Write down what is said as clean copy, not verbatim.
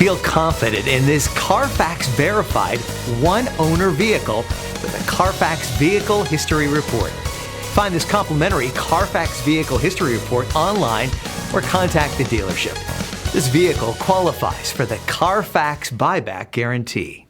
Feel confident in this Carfax verified one-owner vehicle with a Carfax Vehicle History Report. Find this complimentary Carfax Vehicle History Report online or contact the dealership. This vehicle qualifies for the Carfax Buyback Guarantee.